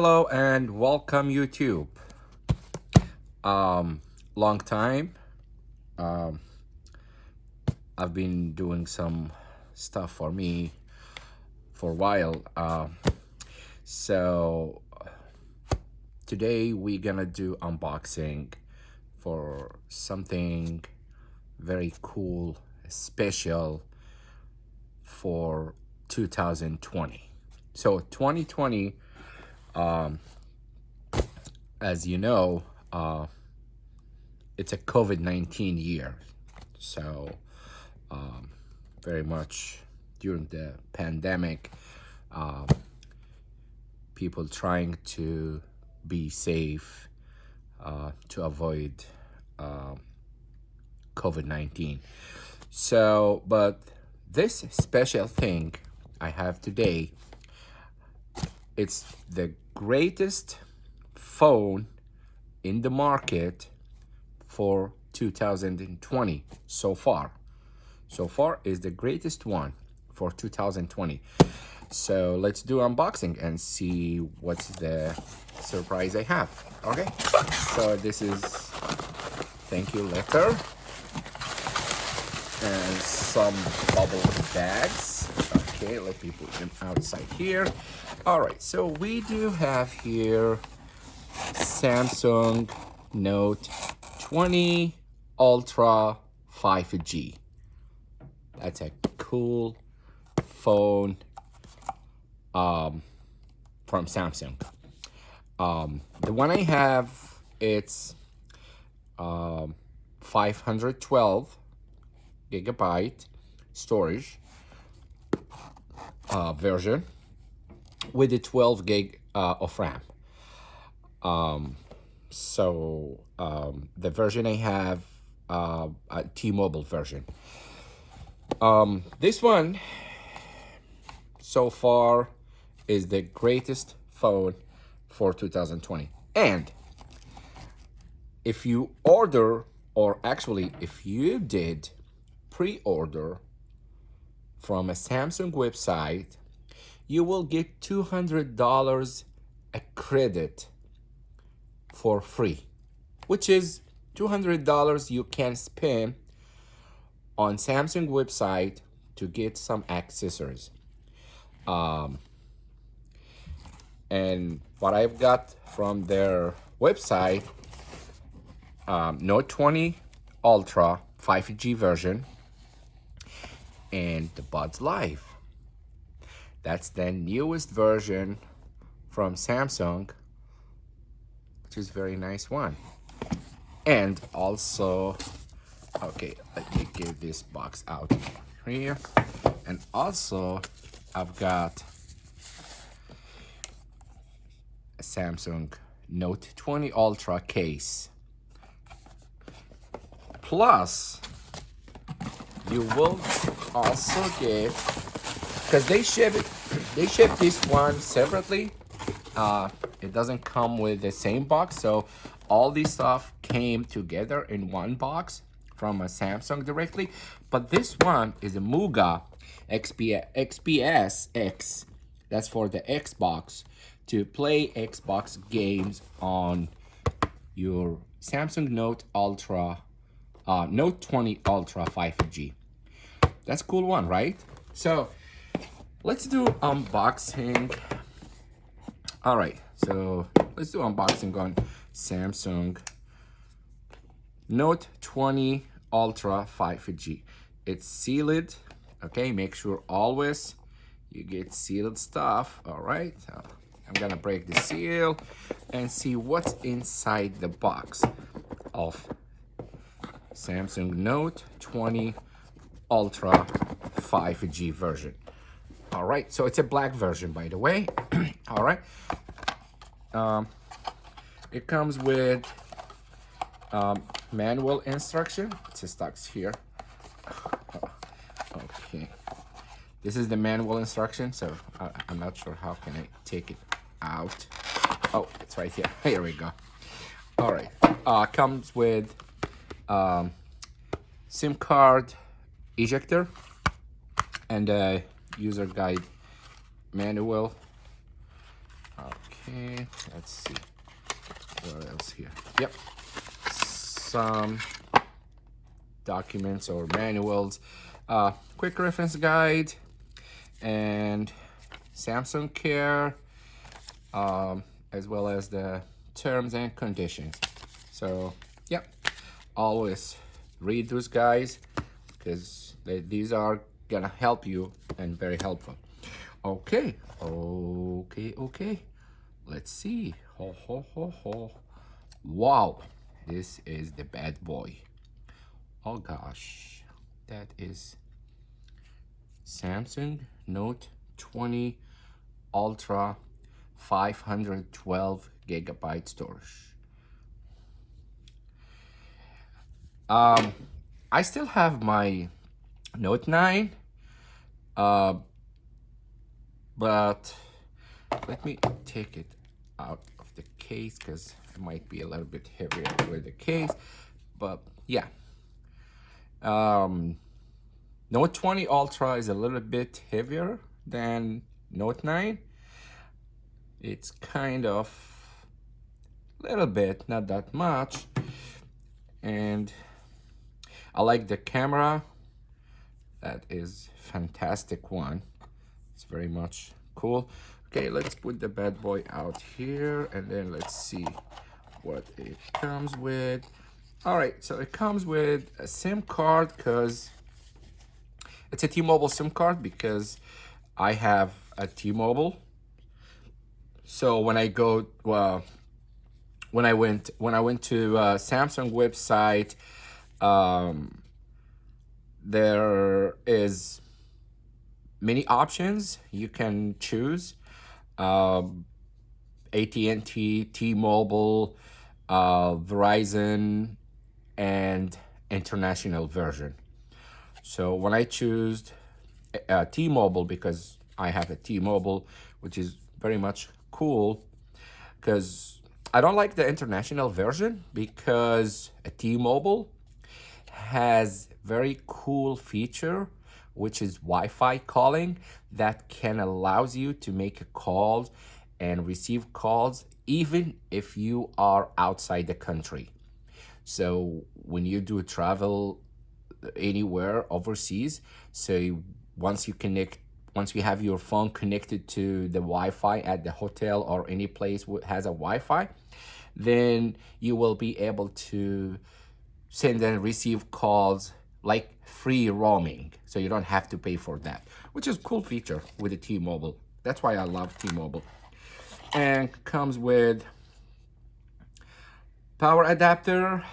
Hello and welcome YouTube. Long time. Um, I've been doing some stuff for me for a while. So today we're gonna do unboxing for something very cool, special for 2020. So 2020, as you know, it's a COVID-19 year. So very much during the pandemic, people trying to be safe to avoid COVID-19. So, but this special thing I have today, it's the greatest phone in the market for 2020 so far. So far is the greatest one for 2020. So let's do unboxing and see what's the surprise I have. Okay, so this is thank you letter and some bubble bags. Okay, let me put them outside here. All right, so we do have here Samsung Note 20 Ultra 5G. That's a cool phone from Samsung. The one I have, it's 512 gigabyte storage version with a 12 gig of RAM. The version I have, a T-Mobile version. This one so far is the greatest phone for 2020. And if you order, or actually if you did pre-order from a Samsung website, you will get $200 a credit for free, which is $200 you can spend on Samsung website to get some accessories. And what I've got from their website, Note 20 Ultra 5G version and the Buds Live. That's the newest version from Samsung, which is a very nice one. And also, okay, let me get this box out here. And also, I've got a Samsung Note 20 Ultra case. Plus, you will also get, because they ship this one separately. It doesn't come with the same box, so all this stuff came together in one box from a Samsung directly. But this one is a Muga XPS X. That's for the Xbox, to play Xbox games on your Samsung Note Ultra, Note 20 Ultra 5G. That's a cool one, right? So let's do unboxing. All right, so let's do unboxing on Samsung Note 20 Ultra 5G. It's sealed. Okay, make sure always you get sealed stuff. All right, so I'm gonna break the seal and see what's inside the box of Samsung Note 20 Ultra 5G version. All right, so it's a black version, by the way. All right, it comes with manual instruction. It says stocks here. Okay, this is the manual instruction, so I'm not sure how can I take it out. Oh, it's right here. Here we go. All right, comes with SIM card ejector and a user guide manual Okay, let's see. What else here? Yep. Some documents or manuals, quick reference guide, and Samsung Care, as well as the terms and conditions. So, yeah, always read those guys because these are gonna help you and very helpful. Okay, okay. Let's see. Ho, ho, ho, ho. Wow, this is the bad boy. Oh gosh, that is Samsung Note 20 Ultra 512 gigabyte storage. I still have my Note 9, but let me take it out of the case because it might be a little bit heavier with the case. But yeah, Note 20 Ultra is a little bit heavier than Note 9. It's kind of a little bit, not that much. And I like the camera. That is fantastic one. It's very much cool. Okay, let's put the bad boy out here and then let's see what it comes with. All right, so it comes with a SIM card because it's a T-Mobile SIM card because I have a T-Mobile. So when I go, when I went to Samsung website, there is many options you can choose. AT&T, T-Mobile, Verizon, and international version. So when I choose T-Mobile, because I have a T-Mobile, which is very much cool, because I don't like the international version because a T-Mobile has very cool feature, which is Wi-Fi calling that can allows you to make calls and receive calls even if you are outside the country. So when you do travel anywhere overseas, so once you have your phone connected to the Wi-Fi at the hotel or any place has a Wi-Fi, then you will be able to send and receive calls like free roaming. So you don't have to pay for that, which is a cool feature with the T-Mobile. That's why I love T-Mobile. And comes with power adapter.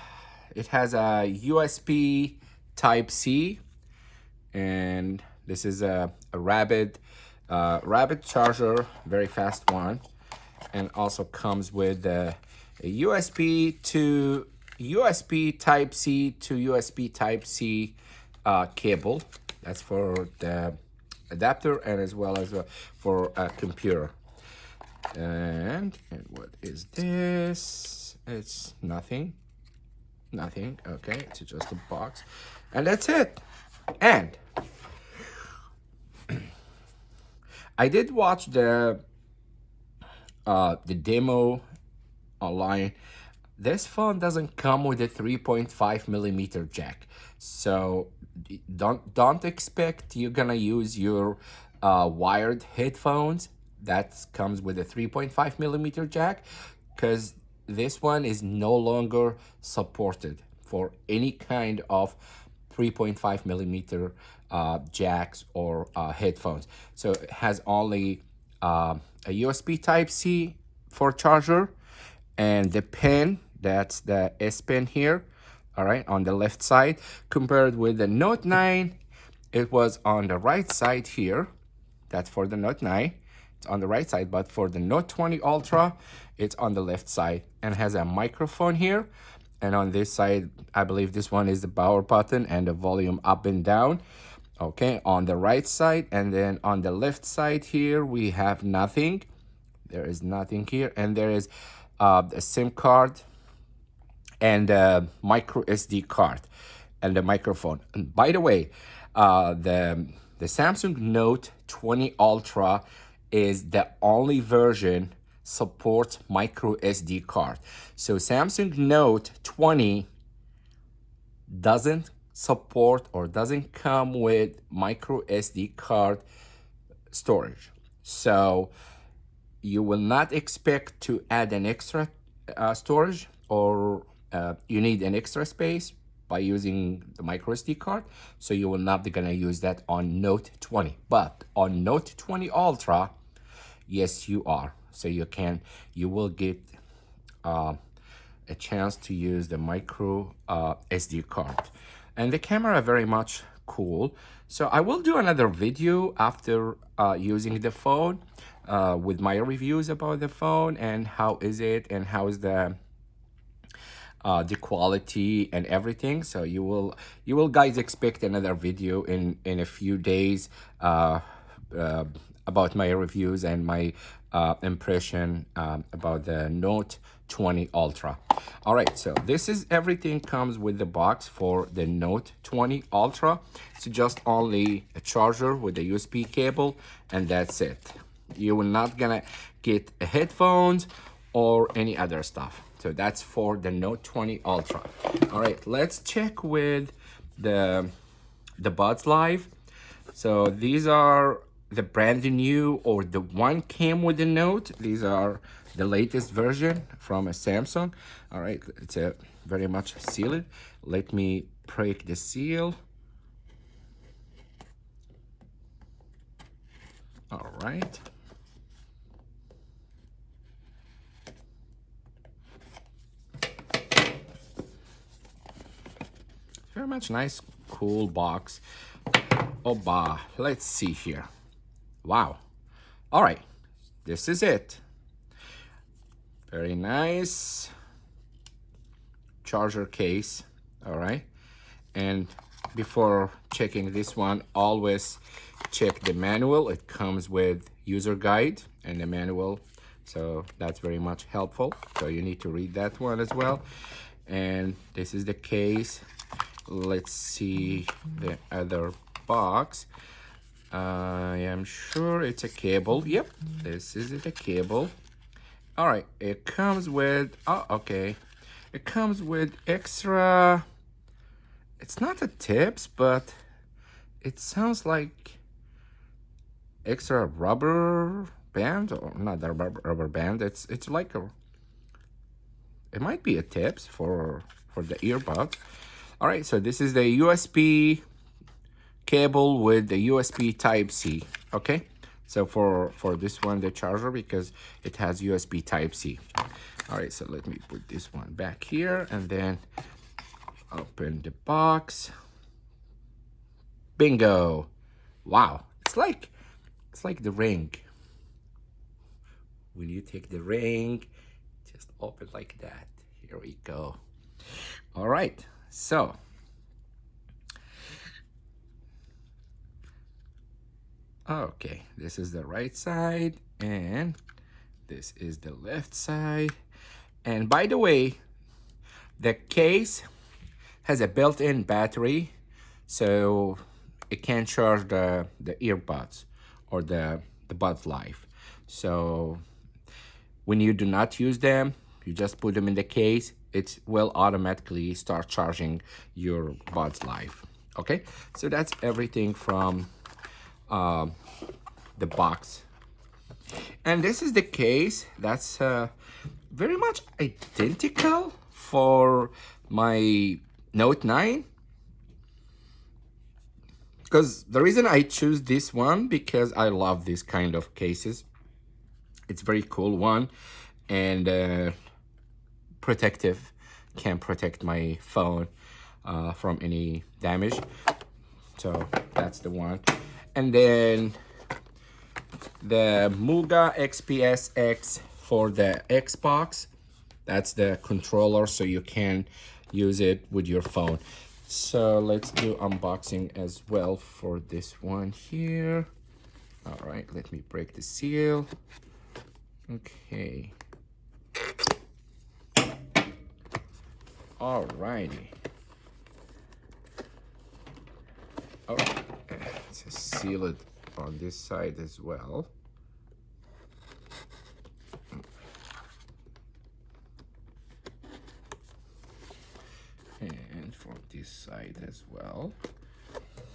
It has a USB Type-C, and this is a Rabbit charger, very fast one, and also comes with a USB Type-C to USB Type-C cable. That's for the adapter and as well as for a computer. And what is this? It's nothing. Okay, it's just a box, and that's it. And I did watch the demo online. This phone doesn't come with a 3.5 millimeter jack, so don't expect you're gonna use your wired headphones that comes with a 3.5 millimeter jack, because this one is no longer supported for any kind of 3.5 millimeter jacks or headphones. So it has only a USB Type-C for charger, and the pen, that's the S Pen here, all right, on the left side. Compared with the Note 9, it was on the right side here. That's for the Note 9. It's on the right side, but for the Note 20 Ultra, it's on the left side and has a microphone here. And on this side, I believe this one is the power button and the volume up and down. Okay, on the right side, and then on the left side here, we have nothing. There is nothing here, and there is a SIM card and a micro SD card and the microphone. And by the way, the Samsung Note 20 Ultra is the only version supports micro SD card. So Samsung Note 20 doesn't support or doesn't come with micro SD card storage. So you will not expect to add an extra storage, or you need an extra space by using the micro SD card. So you will not be gonna use that on Note 20. But on Note 20 Ultra, yes, you are. So you will get a chance to use the micro SD card. And the camera very much cool. So I will do another video after using the phone with my reviews about the phone and how is it and how is the quality and everything. So you will guys expect another video in a few days about my reviews and my impression about the Note 20 Ultra. All right, so this is everything comes with the box for the Note 20 Ultra. It's just only a charger with a USB cable, and that's it. You will not gonna get headphones or any other stuff. So that's for the Note 20 Ultra. All right, let's check with the Buds Live. So these are the brand new, or the one came with the Note. These are the latest version from a Samsung. All right, it's a very much sealed. Let me break the seal. All right. Very much nice, cool box. Oh, bah, let's see here. Wow. All right, this is it. Very nice charger case. All right. And before checking this one, always check the manual. It comes with user guide and the manual. So that's very much helpful. So you need to read that one as well. And this is the case. Let's see the other box. I am sure it's a cable. Yep, this is the cable. All right, it comes with, oh, okay. It comes with extra, it's not a tips, but it sounds like extra rubber band, or not a rubber band. It's like it might be a tips for the earbud. All right, so this is the USB cable with the USB Type-C, okay? So for this one, the charger, because it has USB Type-C. All right, so let me put this one back here and then open the box. Bingo. Wow, it's like the ring. When you take the ring, just open like that. Here we go. All right, so okay, this is the right side and this is the left side. And by the way, the case has a built-in battery, so it can charge the earbuds or the Buds Live. So when you do not use them, you just put them in the case, it will automatically start charging your Buds Live. Okay, so that's everything from the box. And this is the case that's very much identical for my Note 9, because the reason I choose this one, because I love this kind of cases. It's very cool one, and protective, can protect my phone from any damage. So that's the one. And then the Muga XPS X for the Xbox. That's the controller, so you can use it with your phone. So let's do unboxing as well for this one here. All right, let me break the seal. Okay. All righty. Oh, it's sealed on this side as well. as well.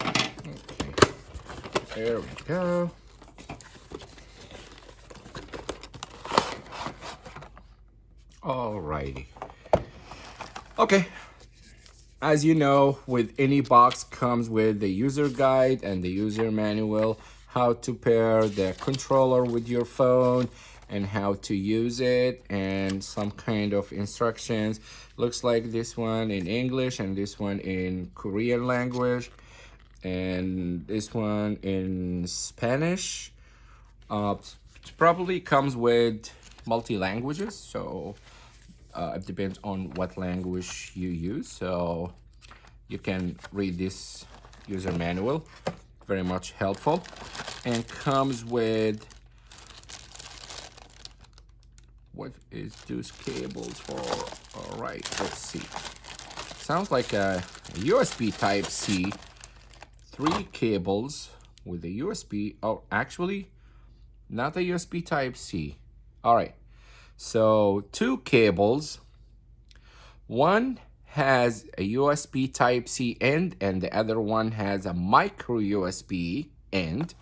Okay, there we go. Alrighty. Okay. As you know, with any box comes with the user guide and the user manual, how to pair the controller with your phone and how to use it, and some kind of instructions. Looks like this one in English and this one in Korean language and this one in Spanish. It probably comes with multi-languages, so it depends on what language you use. So you can read this user manual, very much helpful, and comes with, what is those cables for? All right, let's see. Sounds like a USB Type-C, 3 cables with a USB. Oh, actually, not a USB Type-C. All right, so 2 cables. One has a USB Type-C end and the other one has a micro USB end,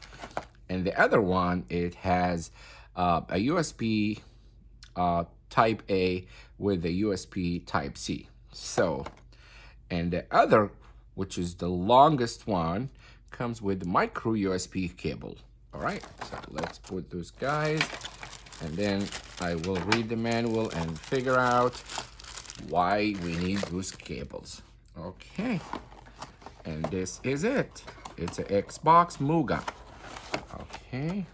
and the other one, it has a USB Type A with a USB Type-C. So, and the other, which is the longest one, comes with micro USB cable. All right, so let's put those guys, and then I will read the manual and figure out why we need those cables. Okay, and this is it. It's an Xbox Muga. Okay.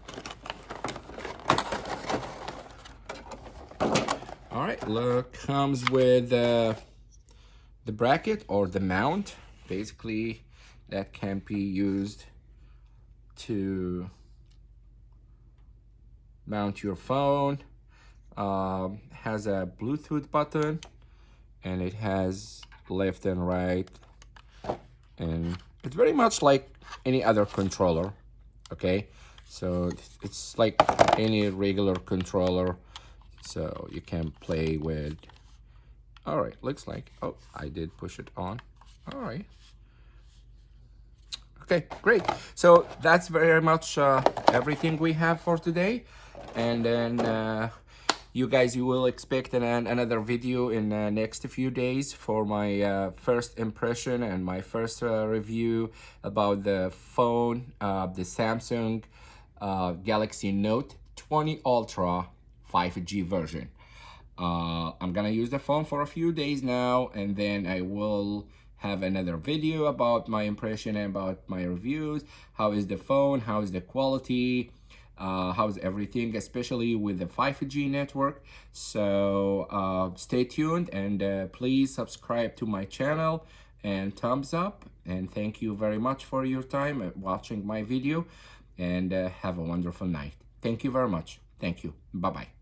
All right, look, comes with the bracket or the mount. Basically, that can be used to mount your phone. Has a Bluetooth button, and it has left and right, and it's very much like any other controller. Okay, so it's like any regular controller, so you can play with. All right, looks like, oh, I did push it on. All right. Okay, great. So that's very much everything we have for today. And then you guys, you will expect another video in the next few days for my first impression and my first review about the phone, the Samsung Galaxy Note 20 Ultra 5G version. I'm gonna use the phone for a few days now, and then I will have another video about my impression and about my reviews. How is the phone? How is the quality? How's everything, especially with the 5G network? So stay tuned, and please subscribe to my channel and thumbs up. And thank you very much for your time watching my video, and have a wonderful night. Thank you very much. Thank you. Bye-bye.